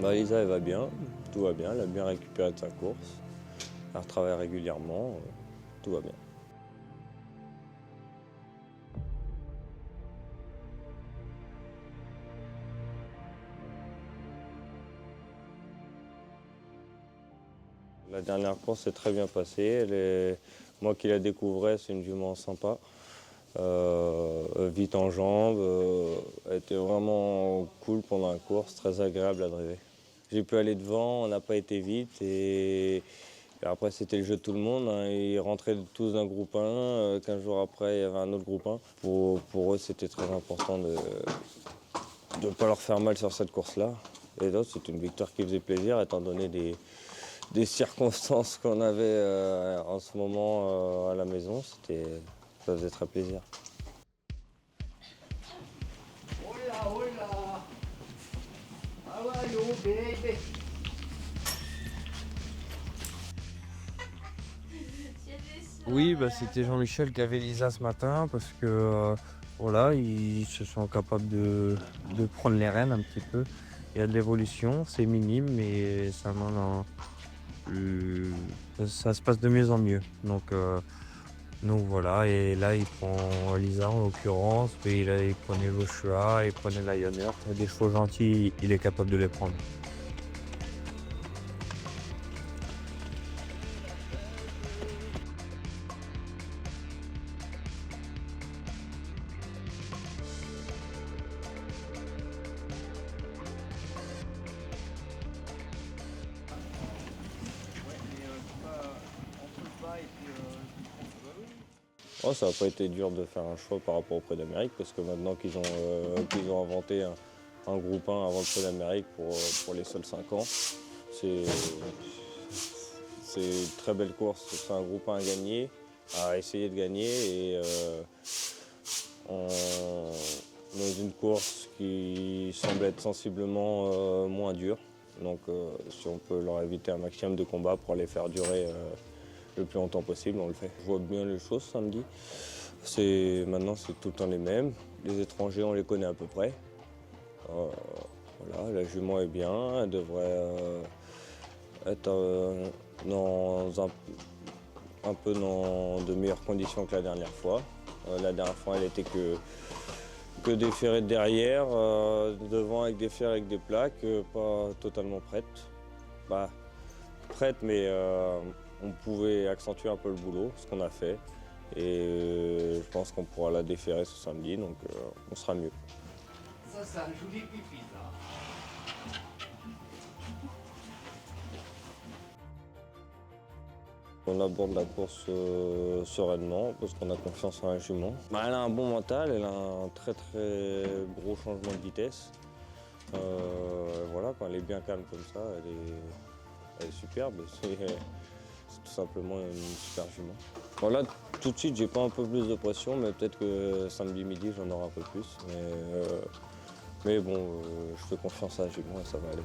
Bah, Lisa, elle va bien, tout va bien, elle a bien récupéré de sa course, elle retravaille régulièrement, tout va bien. La dernière course s'est très bien passée. Moi qui la découvrais, c'est une jument sympa. Vite en jambes, elle était vraiment cool pendant la course, très agréable à driver. J'ai pu aller devant, on n'a pas été vite et après c'était le jeu de tout le monde, hein. Ils rentraient tous d'un groupe 1, 15 jours après il y avait un autre groupe 1. Pour eux c'était très important de ne pas leur faire mal sur cette course-là. Et d'autres, c'est une victoire qui faisait plaisir étant donné des circonstances qu'on avait en ce moment à la maison. Ça faisait très plaisir. Hola, hola. How are you, baby? Oui, bah, c'était Jean-Michel qui avait Lisa ce matin parce que voilà, ils se sont capables de prendre les rênes un petit peu. Il y a de l'évolution, c'est minime, mais ça se passe de mieux en mieux. Donc voilà, et là il prend Lisa en l'occurrence, mais il prenait Joshua, il prenait Lionheart, des chevaux gentils, il est capable de les prendre. Oh, ça n'a pas été dur de faire un choix par rapport au Prix d'Amérique parce que maintenant qu'ils ont inventé un groupe 1 avant le Prix d'Amérique pour les seuls 5 ans, c'est une très belle course. C'est un groupe 1 à gagner, à essayer de gagner et dans une course qui semble être sensiblement moins dure. Donc si on peut leur éviter un maximum de combats pour les faire durer le plus longtemps possible, on le fait. Je vois bien les choses samedi. Maintenant, c'est tout le temps les mêmes. Les étrangers, on les connaît à peu près. Voilà, la jument est bien. Elle devrait être un peu dans de meilleures conditions que la dernière fois. La dernière fois, elle était que des ferrets de derrière, devant avec des fers avec des plaques, pas totalement prête. Bah, prête, mais on pouvait accentuer un peu le boulot, ce qu'on a fait. Et je pense qu'on pourra la déférer ce samedi, donc on sera mieux. Ça, c'est un joli pipi, ça. On aborde la course sereinement parce qu'on a confiance en la jument. Bah, elle a un bon mental, elle a un très très gros changement de vitesse. Voilà, quand elle est bien calme comme ça, elle est superbe. C'est tout simplement une super jument. Bon, là, tout de suite, j'ai pas un peu plus de pression, mais peut-être que samedi midi, j'en aurai un peu plus. Mais bon, je fais confiance à la jument et ça va aller.